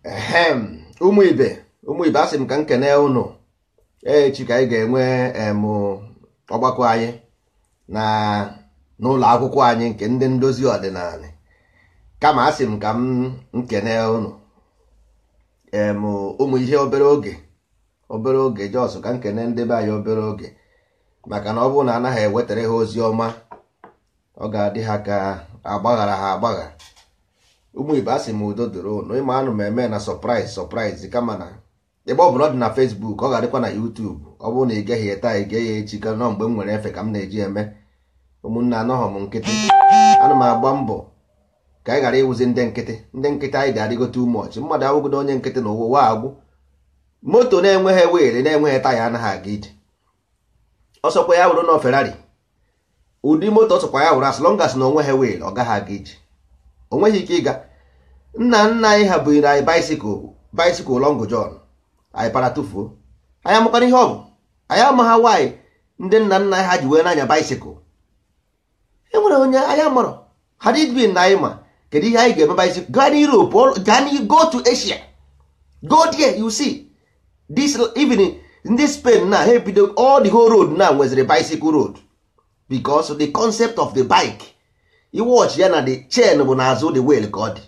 ụmụ ibe asị m ka m kene unu. Echi ka anyị ga-enwe ọgbakọ anyị na n'ụlọ akwụkwọ anyị nke ndị ndozi ọdịnala. Kama asị m ka m kene unu ụmụ ihe obere oge jos ka m kene ndị be anyị obere oge, maka na ọ bụrụ na anaghị ewetara ha ozi ọma ọ ga-adị ha ka agbaghara ha agbaghara. Ụmụ ibe asị m udo dịrị unu. Ịma anụ m eme na surprise kama na ebe ọ bụla ọ dị na Facebook ọ ga-adịkwa na YouTube. Ọ bụrụ na ị geghị ya taa ị ge ya echi ka nọ mgbe m nwere efe ka m na-eji eme. Ụmụnne anọghọ m nkịtị, ana m agba mbọ ka anyị ghara ịwụzi ndị nkịtị anyị ga-adịgote ụmọchị. Mmadụ awụgodo onye nkịtị na ụwa agwụ. Moto na-enweghị wiil na-enweghị taya anaghị aga ije. Ọsọkwa ya wụrụ na Ferrari, ụdị moto ọsọkwa ya wụrụ as long as na onweghị wiil ọ gaghị aga ije, o nweghị ike ịga. Nna anyị ha bụnyere anyị bicycle long john, anyị para tụfuo. Anyị amakwana ihe ọ bụ, anyị amagha nwaanyị ndị nna anyị ha ji wee n'anya bicycle. E nwere onye anyị amụrụ had it been na anyị ma kedu ihe anyị ga-eme bicycle. Gaa n'Europe, go to Asia, go there, you see this. Even in this Spain na ha ebido all the whole road na nweziri bicycle road because the concept of the bike. You watch ya na the chain bụ n'azụ the wheel ka ọ dị.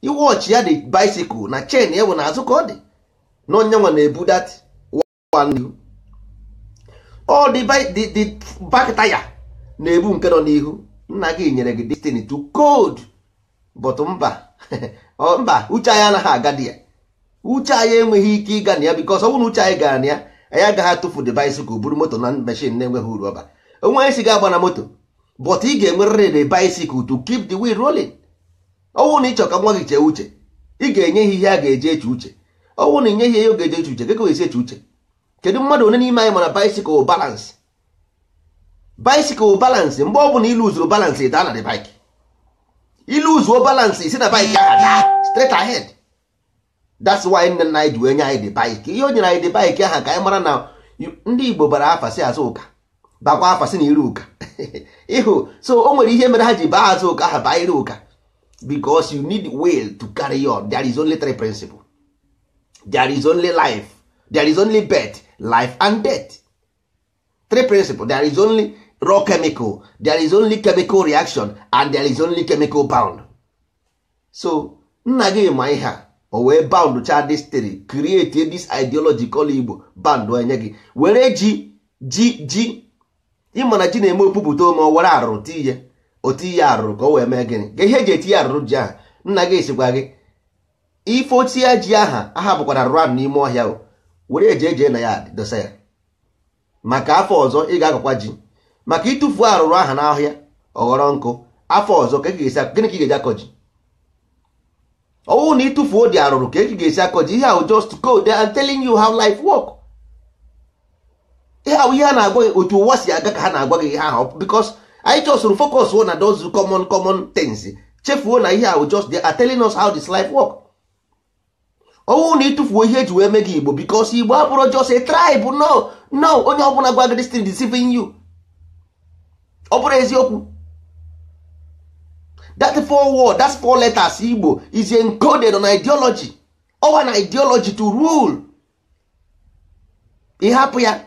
You watch ya the bicycle na chain ya bụ n'azụ ka ọ dị. Na onye nwa na-ebu that one. All the back tire na-ebu nke nọ n'ihu. Nna gị nyere gị destiny to code, but mba mba, uche anyị anaghị aga dị ya. Uche anyị enweghị ike ịga na ya because ọ bụrụ na uche anyị gara na ya, anyị agaghị atụfu the bicycle buru moto na machine na-enweghị uru ọba. Onwe esi ga-agba na moto, but ị ga-enwerịrị the bicycle to keep the wheel rolling. Ọ bụrụ na ị chọ ka nwa gị chee uche, ị ga-enye ihe a ga-eje eche uche. Ọ bụrụ na inye ihe ọ ga-eje eche uche, gị esi eche uche. Kedu mmadụ one n'ime anyị mana bicycle balance? Bicycle balance mgbe ọ bụ na iluzuru balance daa na the bike. Iluzuo balance isi na bike ahụ daa straight ahead. That's why nne nna anyị ji wee nye anyị the bike. Ihe o nyere anyị the bike ahụ ka anyị mara na ndị Igbo bara afa si azụ ụka, bakwa afa si na iri ụka. Ịhụ, so o nwere ihe mere ha ji baa azụ ụka ha baa iri ụka. Because you need will to carry on. There is only three principles. There is only life, there is only birth, life and death. Three principles. There is only raw chemical, there is only chemical reaction, and there is only chemical bound. So nna gị ma ihe a o wee bound cha this theory, create this ideological Igbo bound onye gị were ji ịmana ji na-eme opupụta ome o were arụrụ tinye otinye arụrụ ka o wee mee gịnị ga ihe eji etinye arụrụ ji ahụ. Nna gị esikwa gị ife otinye ji aha bụkwara arụrụ ahụ n'ime ọhịa o were eje na ya dosa ya maka afọ ọzọ ị ga-akọkwa ji. Maka ịtụfuo arụrụ aha n'ahịa ọghọrọ nkụ, afọ ọzọ ka gịnị ka ị ga-eji akọ ji? Ọwụ na ịtụfuo dị arụrụ ka ị ga-esi akọ ji. Ihe ahụ just go there and telling you how life work. Ihe ahụ ihe a na-agwa gị otu ụwa si aga ka ha na-agwa gị ihe ahụ because anyị just focus na those common things. Chefuo na ihe ahụ just they are telling us how this life work. Ọwụ na ịtụfuo ihe eji wee mee gị Igbo because Igbo abụrụ just a tribe. No, onye ọbụla gwa gị this thing deceiving you. Ọ bụrụ eziokwu. That that's four letters Igbo is encoded on ideology. Or an ideology to rule. Ịhapụ ya,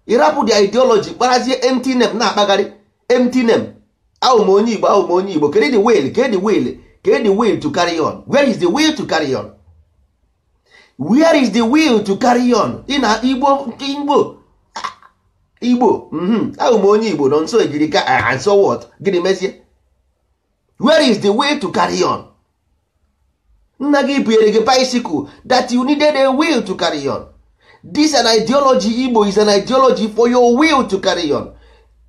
ịrapụ the ideology, kparazie empty name na akpagharị empty name. Ahụ m onye Igbo, kedu the will to carry on? Where is the will to carry on? Where is the will to carry on? Ina Igbo ahụ m onye Igbo nọ nso ejiri ka and so what? Gịnị mezie? Where is the way to carry on? Nna gị bunyere gị bicycle that you needed a will to carry on. This an ideology. Igbo is an ideology for your will to carry on.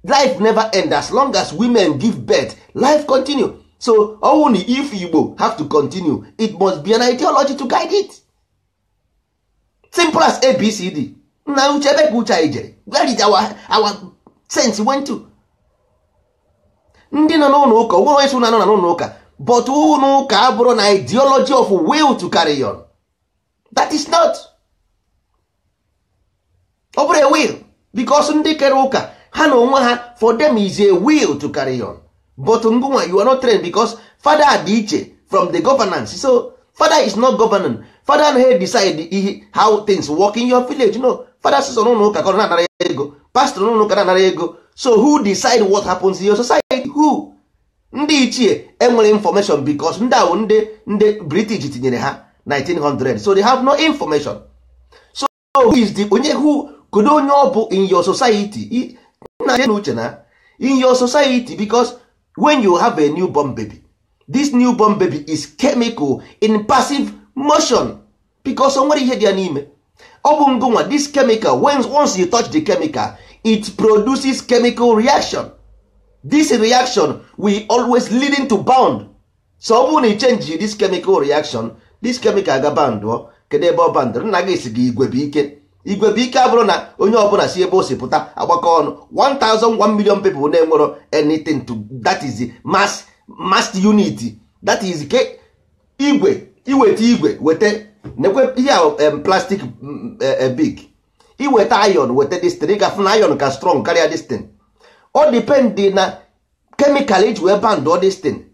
Life never ends as long as women give birth. Life continue. So only if Igbo have to continue, it must be an ideology to guide it. Simple as ABCD. Nna uche ebe ka uche anyị jere. Where did our sense went to? Ndị nọ n'ụlọ ụka nwere onye so na nọ n'ụlọ ụka, but ụlọ ụka abụrụ na ideology of will to carry on. That is not. Ọ bụrụ a will because ndị kere ụka ha na onwe ha for them is a will to carry on. But ngụnwa you are not trained because father dị iche from the governance. So Father is not governing. Father anaghị decide how things work in your village. No, father sị n'ụlọ ụka ka ọ na-anara ego, pastor n'ụlọ ụka na-anara ego. So who decide what happens in your society? Who? Ndị ichie enwere information because ndị ahụ ndị British tinyere ha 1900, so they have no information. So who is the onye who could onye ọ bụ in your society? In your society, because when you have a newborn baby, this newborn baby is chemical in passive motion because o nwere ihe dị ya n'ime. Ọ bụ ngụnwa, this chemical, once you touch the chemical, it produces chemical reaction. This reaction will always leading to bound. So ọ bụrụ na change this chemical reaction, this chemical ga bound. Kedu ebe ọ bound? Nna gị esi gị igwe bụ ike. Igwe bụ ike abụrụ na onye ọbụla si ebe o si pụta agbakọ ọnụ. 1,001 million people na-enwero anything to that is the mass unity. That is igwe iweta igwe weta nekwe ihe plastic big iweta iron weta this thing gafụ na iron ka strong karịa this thing. All depend na chemical iji wee band all this thing.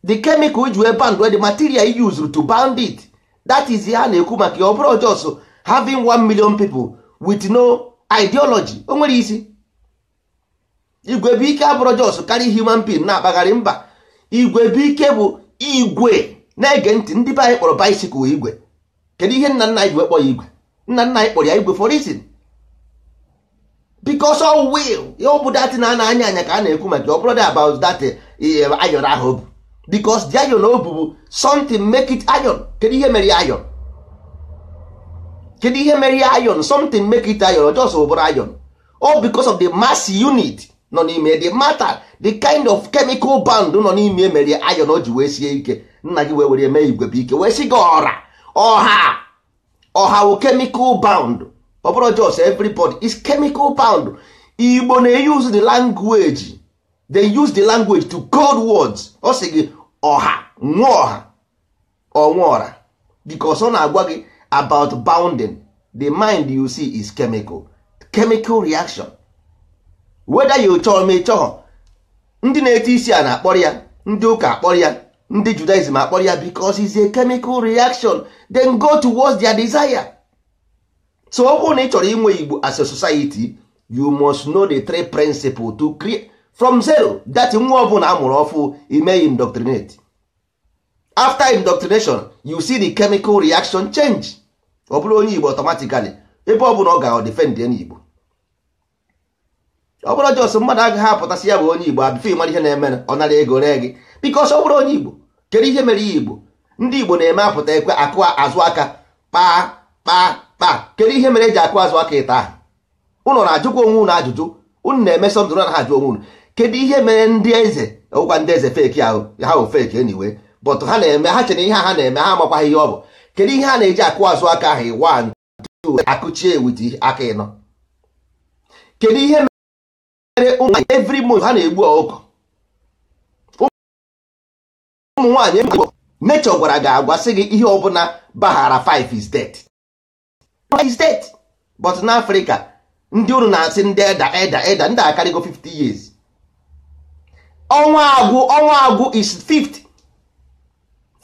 The chemical iji wee band the material used to bound it. That is ya na-ekwu maka ọ bụrụ just having 1 million people with no ideology. O nwere isi. Igwe bụ ike abụrụ just carry human being na-akpagharị mba. Igwe bụ ike bụ igwe na-ege ntị. Ndị be anyị kpọrọ bicycle igwe. Kedu ihe nna nna anyị wee kpọ ya igwe? Nna nna anyị kpọrọ ya igwe for reason. Because all will ọ bụ dat na anya anya ka a na-ekwu maka ọ bụrụ about that iron ahụ bụ. Because the iron ọ bụ something make it iron. Kedu ihe mere iron? Kedu ihe mere iron? Something make it iron. Just bụrụ iron. All because of the mass unit nọ n'ime the matter, the kind of chemical bond nọ n'ime mere iron o ji wee sie ike. Nna gị wee were eme igwe bụ ike wee si gị ọha wụ chemical bound. Ọ bụrụ just everybody is chemical bound. Igbo na-use the language. They use the language to code words. Ọ sị gị ọha nwa ọha ọnwa ọra because ọ na-agwa gị about bounding. The mind you see is chemical reaction. Whether you chọrọ ma ịchọghọ, ndị na-ete isi a na-akpọrọ ya, ndị ụka akpọrọ ya, ndị Judaism akpọrọ ya because it's a chemical reaction. Then go towards their desire. So ọ bụrụ na ị chọrọ inwe Igbo as a society, you must know the three principles to create from zero. That nwa ọbụla amụrụ ọfụ ime indoctrinate. After indoctrination, you see the chemical reaction change. Ọ bụrụ onye Igbo automatically ebe ọ bụla ọ ga-defend onye Igbo. Ọ bụrụ jos mmadụ agaghị apụtasị ya bụ onye Igbo abịfe ịmara ihe na-eme ọ nara ego ree gị because ọ bụrụ onye Igbo. Kedu ihe mere ya Igbo? Ndị Igbo na-eme apụta ekwe akụ azụ aka kpa. Kedu ihe mere eji akụ azụ aka ịta ahụ? Ụnụ na-ajụkwa onwe unu ajụjụ. Unu na-eme something na ha ajụ onwe unu. Kedu ihe mere ndị eze ọgwa ndị eze fake ahụ ha bụ fake anyway, but ha na-eme ha chere ihe ha na-eme ha amakwaghị ihe ọ bụ. Kedu ihe ha na-eji akụ azụ aka ahụ 1 2 akụchie with aka ịnọ? Kedu ihe mere ụmụ every month ha na-egbu ọkụkọ? Ụmụ nwaanyị nature gwara gị agwa sị gị ihe ọbụla baghara 5 is dead. Is dead. But na Africa ndị unu na-asị ndị eda ndị akarịgo 50 years. Ọnwa agwụ is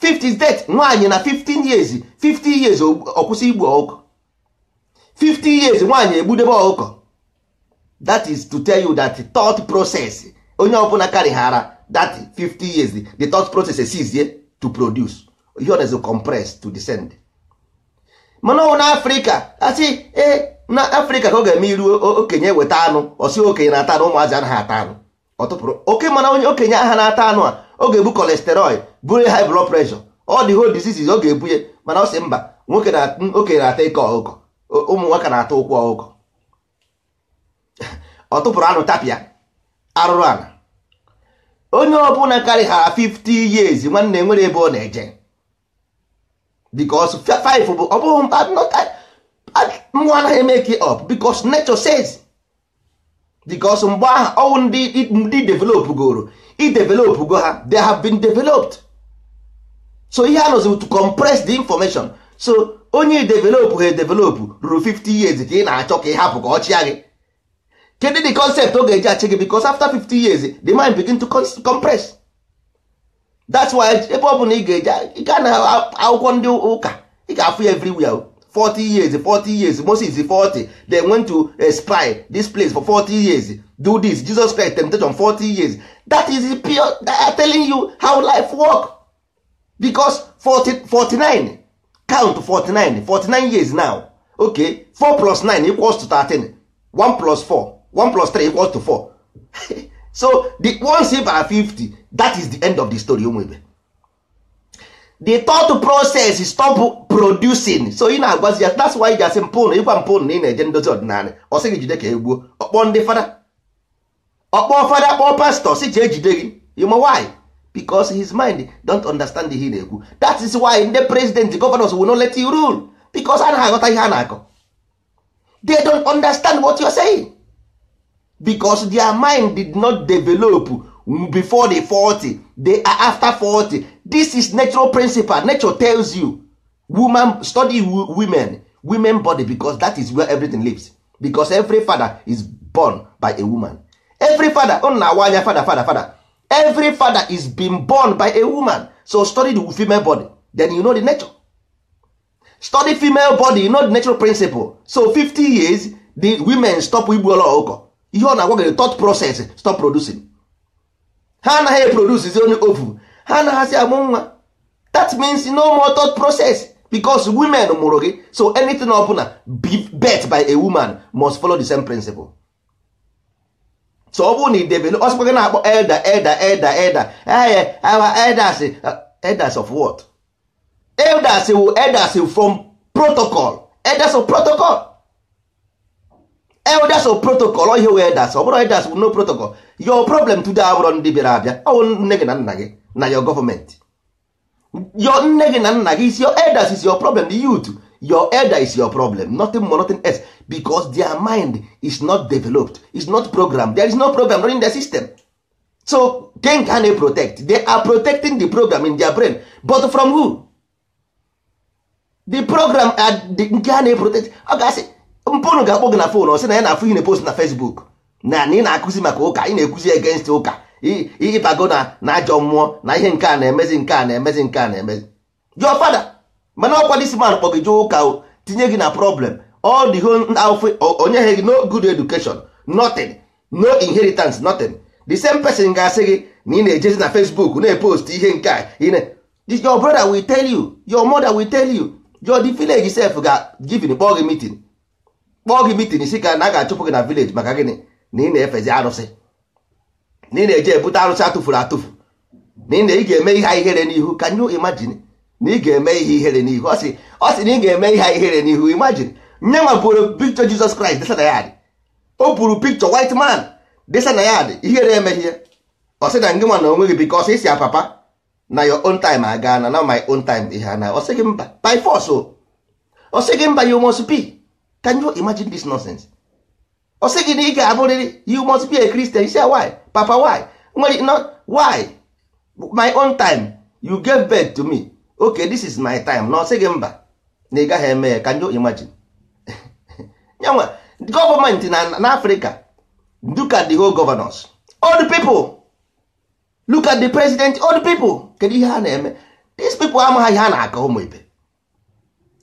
50 is dead. Nwaanyị na 15 years 50 years ọkwụsị igbu ọkụkọ. 50 years nwaanyị egbudebe ọkụkọ. That is to tell you that the thought process onye ọbụla karịghara that 50 years the thought process cease to produce. Ihe ọ na compress to descend. Mana ọ na Africa asị na Africa ka ọ ga-eme iru okenye weta anụ ọsị okenye na-ata anụ ụmụazị anaghị ata anụ ọ tụpụrụ oke. Mana onye okenye aha na-ata anụ a ọ ga-ebu cholesterol buru high blood pressure all the whole diseases ọ ga-ebu ya. Mana ọ sị mba nwoke na okenye na-ata ike ọkụkọ ụmụ nwoke na-ata ụkwụ ọkụkọ. Ọ tụpụrụ anụ tapịa arụrụ ala. Onye ọbụla karịghara 50 years nwanne nwere ebe ọ na-eje because 5 bụ ọ bụghị nwa anaghị make it up because nature says. Because mgbe ahụ ọwụ ndị develop goro idevelop go ha they have been developed. So ihe a nọzi to compress the information. So onye develop ha develop ruru 50 years ka ị na-achọ ka ị hapụ ka ọ chịa gị. Kedu the concept ọ ga-eji achị gị? Because after 50 years the mind begin to compress. that's why ebe ọ bụ na ị ga-eje ị ga na akwụkwọ ndị ụka ị ga-afụ ya everywhere 40 years Moses 40 they went to spy this place for 40 years do this Jesus Christ temptation 40 years that is pure. They are telling you how life work because 49 count 49 years now. Okay, 4 plus 9 equals to 13. 1 plus 4 1 plus 3 equals to 4. So the once you are 50, that is the end of the story. The thought process is stop producing. So ị na-agwazi ya, that's why you just mpụnụ ịgwa mpụnụ na ị na-eje ndozi ọdịnala ọ sị gị jide ka egbuo ọkpọ ndị fada ọkpọ fada kpọọ pastọ si jee jide gị. You know why? Because his mind don't understand ihe na-ekwu. That is why the president, the governors will not let you rule because ha na-aghọta ihe a na-akọ. They don't understand what you're saying because their mind did not develop before the 40. They are after 40. This is natural principle. Nature tells you woman study women body because that is where everything lives. Because every father is born by a woman. Every father every father is being born by a woman. So study the female body, then you know the nature. Study female body, you know the natural principle. So 50 years the women stop igbu ọla ọkụkọ. Ihe ọ na-agwa gị thought process stop producing. Ha anaghị produce only ovu. Ha anaghịzi amụ nwa. That means no more thought process because women mụrụ gị. So anything ọbụla birth by a woman must follow the same principle. So ọ bụrụ na ị develop ọsọkwa gị na-akpọ elder our elders of what? Elders from protocol. Elders of protocol. Elders of protocol ọ ihe wee elders ọ bụrụ elders with no protocol. Your problem today abụrụ ndị bịara abịa ọ nne gị na nna gị na your government. Your nne gị na nna gị is your elders is your problem. The youth, your elder is your problem, nothing more, nothing else, because their mind is not developed, is not programmed. There is no program running the system. So can they protect? They are protecting the program in their brain, but from who? The program can they protect? Okay, mpụnụ ga-akpọ gị na phone ọ sị na ya na-afụ ihe na-post na Facebook na ị na-akụzi maka ụka, ị na-ekwuzi against ụka, ịbago na ajọ mmụọ na ihe nke a na-emezi nke a na-emezi nke a na-emezi your father. Mana ọkwa this man kpọ gị jụọ ụka tinye gị na problem all the whole onye he gị no good education, nothing, no inheritance, nothing. The same person ga-asị gị na ị na-ejezi na Facebook na-epost ihe nke a your brother will tell you, your mother will tell you, your the village self ga-give kpọọ gị meeting isi ka na ga-achụpụ gị na village maka gịnị na ị na-efezi arụsị, na ị na-eje ebute arụsị atụfuru atụfu, na ị ga-eme ihe ihere n'ihu. Can you imagine na ị ga-eme ihe ihere n'ihu? Ọ sị na ị ga-eme ihe ihere n'ihu. Imagine nye ma bụrụ picture Jesus Christ desa na ya, o buru picture white man desa na ya, ihere emeghị. Ọ sị na ngị nwa na onwe gị because isi papa na your own time aga na my own time ihe na ọ sị gị mba by force. Ọ sị gị mba you must be. Can you imagine this nonsense? Ọ sị gị na ị ga-abụrịrị you must be a Christian. You say why? Papa why? Why? My own time you gave birth to me. Okay, this is my time. Na ọ sị gị mba na ị gaghị eme ya. Can you imagine? Nyanwa government na Africa, look at the whole governors, all the people, look at the president, all the people. Kedu ihe ha na-eme? These people amaghị ihe ha na-akọ ụmụ ibe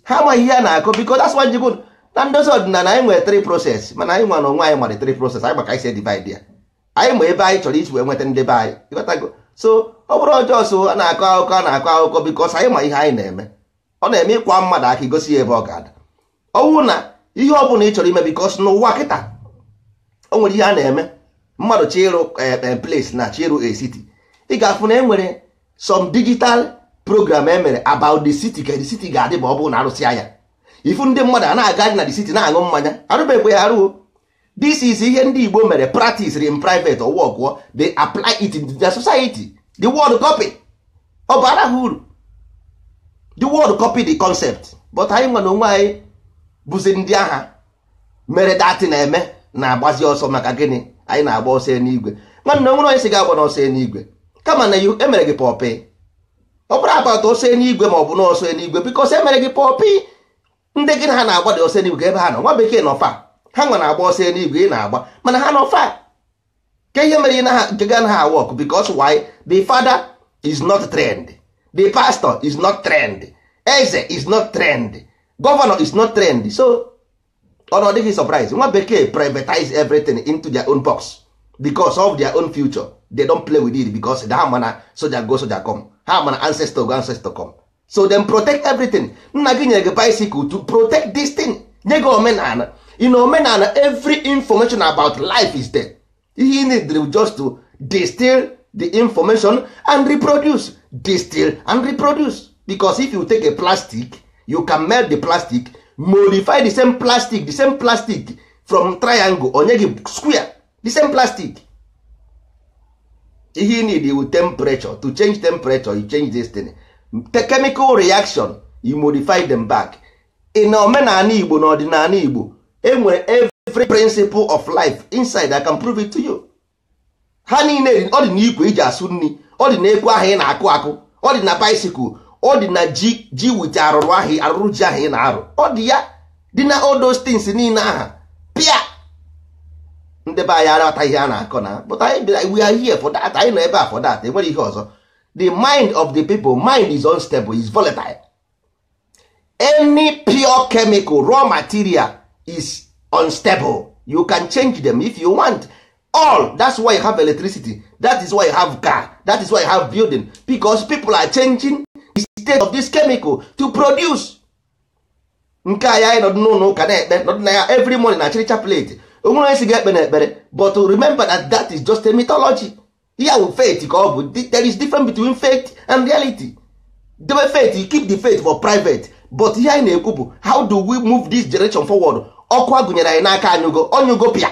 ha amaghị ihe ha na-akọ because that's why you na ndozi ọdịnala anyị nwere 3 process, mana anyị nwa na onwe anyị nwere 3 process. Anyị maka isi divide ya, anyị ma ebe anyị chọrọ isi wee nweta ndebe anyị ịghọtago. So ọ bụrụ ọjọọ so a na-akọ akụkọ because anyị ma ihe anyị na-eme. Ọ na-eme ịkwa mmadụ aka igosi ya ebe ọ ga-ada. Ọnwụ na ihe ọ bụla ị chọrọ ime because n'ụwa kịta o nwere ihe a na-eme mmadụ chirụ place na chirụ a city, ị ga-afụ na enwere some digital program emere about the city ka the city ga-adị ma ọ bụrụ na arụsị anya. Ifu ndị mmadụ a na-aga na the city na-aṅụ mmanya arụbekwe ya arụo. This is ihe ndị Igbo mere practice in private or work, they apply it in their society. The word copy ọ bara ha uru, the word copy the concept, but anyị nwa na onwe anyị bụzi ndị agha mere datị na-eme na-agbazi ọsọ maka gịnị anyị na-agba ọsọ n'igwe. Nwanne onwere onye si ga-agba n'ọsọ n'igwe kama na emere gị pọpị. Ọ bụrụ abatụ ọsọ n'igwe ma ọ bụ n'ọsọ n'igwe because emere gị pọpị. Ndị gị na ha na-agba dị ọsọ n'igwe ebe ha nọ, nwa bekee nọ fa, ha nwa na-agba ọsọ n'igwe ị na-agba mana ha nọ fa. Ka ihe mere na ha nke ga na ha work because why? The father is not trend, the pastor is not trend, eze is not trend, governor is not trend. So ọ dịghị surprise nwa bekee privatize everything into their own box because of their own future. They don't play with it because ha mana soja go soja come, ha mana ancestor go ancestor come. So them protect everything. Nna gị nyere gị bicycle to protect this thing. Nye gị omenala. In omenala, every information about life is there. You need just to distill the information and reproduce. Distill and reproduce. Because if you take a plastic, you can melt the plastic, modify the same plastic from triangle onye gị square, the same plastic. You need with temperature. To change temperature, you change this thing. The chemical reaction, you modify them back. In omenala Igbo na ọdịnala Igbo, enwere every principle of life inside. I can prove it to you. Ha niile ọ dị n'ikwe iji asụ nri, ọ dị n'ekwe ahụ ị na-akụ akụ, ọ dị na bicycle, ọ dị na ji wit arụrụ ji ahụ ị na-arụ, ọ dị ya dị na all those things niile aha pịa. Ndị be anyị arata ihe a na-akọ na, but we are here for that. Anyị nọ ebe a for that. Enwere ihe ọzọ. The mind of the people, mind is unstable, is volatile. Any pure chemical raw material is unstable. You can change them if you want. All. That's why you have electricity. That is why you have car. That is why you have building. Because people are changing the state of this chemical to produce. Nke anya no ka na-ekpe not na every morning na chiricha plate. Onwere esi ga-ekpe na ekpere. But to remember that is just a mythology. Here with faith, there is difference between faith and reality. The way faith, you keep the faith for private. But here in Ekubu, how do we move this generation forward? Ọkwa gụnyere anyị n'aka anyugo pịa.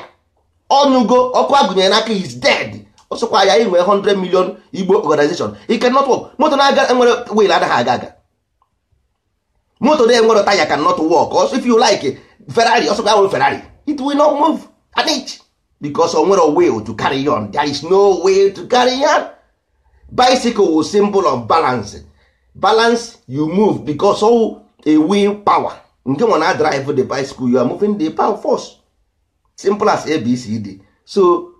Onyugo ọkwa gụnyere n'aka is dead. Ọsọkwa ya inwe 100 million Igbo organization. It cannot work. Moto na-aga enwere wheel adaghị aga. Moto na enwere tire cannot work. Also if you like Ferrari, ọsọkwa enwere Ferrari. It will not move an inch. Because on a will to carry on. There is no way to carry on. Bicycle is symbol of balance. Balance, you move because of a will power. When I drive the bicycle, you are moving the power force. Simple as ABCD. So,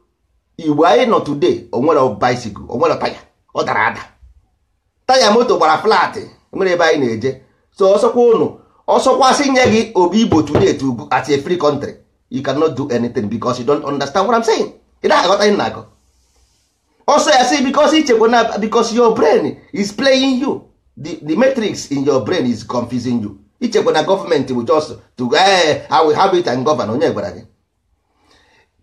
you are not today on one of bicycle, on one of tire, or the other. Tire motor bara flat. So, also passing Obibo today to at a free country. You cannot do anything because you don't understand what I'm saying. Also, I say because your brain is playing you. The matrix in your brain is confusing you. Each government will just I will have it and govern.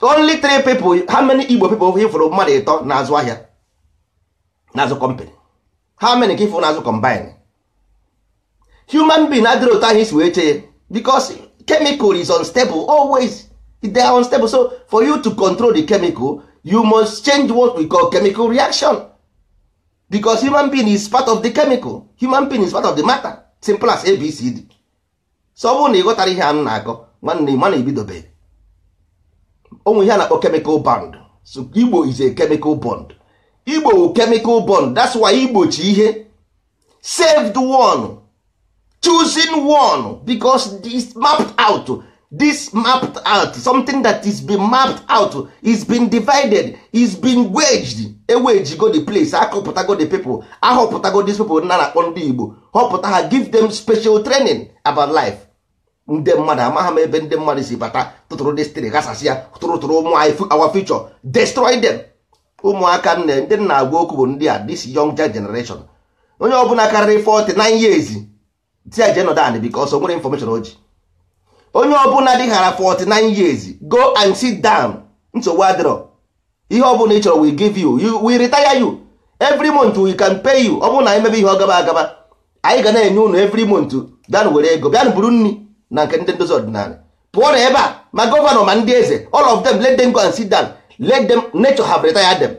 Only 3 people. How many Igbo people here from Mareto Nazwahia? Nazo company. How many people Nazo combine? Human being adro his way because chemical is unstable always. They are unstable. So for you to control the chemical, you must change what we call chemical reaction. Because human being is part of the chemical. Human being is part of the matter. Simple as ABCD. So when you got ihe a na-akọ mana ebidobe. Onwe ihe na-akpọ chemical bond. So Igbo is a chemical bond. Igbo chemical bond. That's why Igbo chi ihe. Saved one. Choosing one. Because this mapped out. This mapped out, something that is being mapped out, is being divided, is being waged. A wage go the place, akọpụta go the people, ahọpụta go these people na na ndị Igbo, họpụta ha give them special training about life. Ndị mmadụ amaghị m ebe ndị mmadụ si bata tụtụrụ destiny gasasịa tụrụtụrụ ụmụ anyị our future, destroy them. Ụmụaka nne ndị na-agwa okwu bụ ndị a this younger generation. Onye ọbụla karịrị 49 years tia genodan because o nwere information oji. Onye ọbụla dị ghara 49 years go and sit down. Nsogbu adịrọ. Ihe ọbụla ị chọrọ we give you, we retire you every month. We can pay you. Ọ bụrụ na emebe ihe ọgaba agaba anyị ga na-enye unu every month. Bịanụ were ego, bịanụ buru nri na nke ndị ndozi ọdịnala. Pụọ na ebe a ma gọvanọ ma ndị eze, all of them let them go and sit down. Let them, nature have retired them.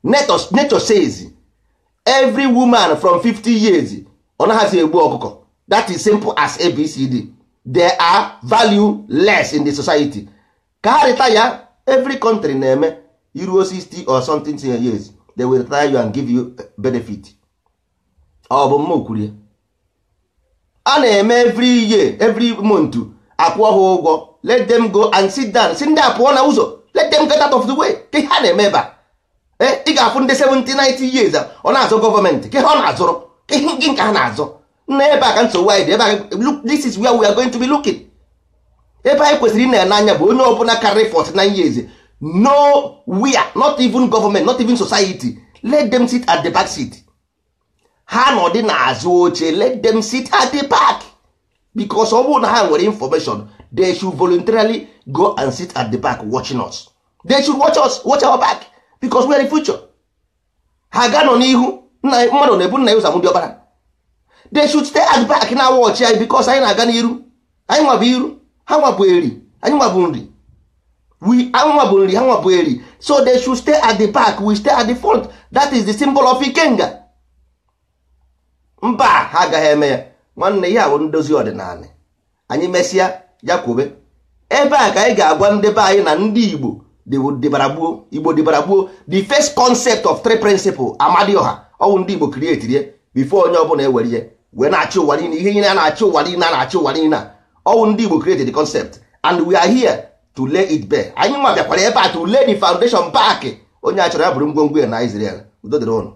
Nature says every woman from 50 years ọ naghịzi egbu ọkụkọ. That is simple as ABCD. They are value less in the society. Ka ha retire, every country na-eme Euro 60 or something years, they will retire you and give you benefit. Ọ bụ mma kwuru ya. A na-eme every year, every month, akwụ ha ụgwọ. Let them go and sit down. Si ndị apụọ na ụzọ. Let them get out of the way. Ka ha na-eme ebe a. ị ga-afụ ndị 70-90 years ọ na-azụ gọọmenti ka ihe ọ na-azụrụ ihe gị nke ha na-azụ nna ebe a ka nsogbu anyị dị ebe a look, this is where we are going to be looking. Ebe anyị kwesịrị ị na-ene anya bụ onye ọbụla karịrị 49 years no we are not even government, not even society, let them sit at the back seat. Ha nọdị n'azụ oche, let them sit at the back, because ọ bụrụ na ha nwere information they should voluntarily go and sit at the back watching us. They should watch us, watch our back, because we are the future. Ha ga nọ n'ihu mmadụ na-ebu nna ya ụzọ ndị ọbara. They should stay at the back na watch anyị, because anyị na-aga n'iru, anyị nwa bụ iru, ha nwa bụ eri, anyị nwa bụ nri. Anyị nwa bụ nri, ha nwa bụ eri. So they should stay at the back, we stay at the front. That is the symbol of Ikenga. Mba, ha agaghị eme ya. Nwanne ya bụ ndozi ọdịnala. Anyị mesịa ya kwube ebe a ka anyị ga-agwa ndị be anyị na ndị Igbo dịbara gbuo, Igbo dịbara gbuo. The first concept of three principle Amadioha ọwụ ndị Igbo create rie before onye ọbụla ewere ihe wee na-achị ụwa niile, ihe niile a na-achị ụwa niile, a na-achị ụwa niile, ọwụ ndị Igbo created the concept and we are here to lay it bare. Anyị nwa bịakwara ebe a to lay the foundation back. Onye a chọrọ ya bụrụ ngwongwo ya na Israel. Udo dịrị ụnụ.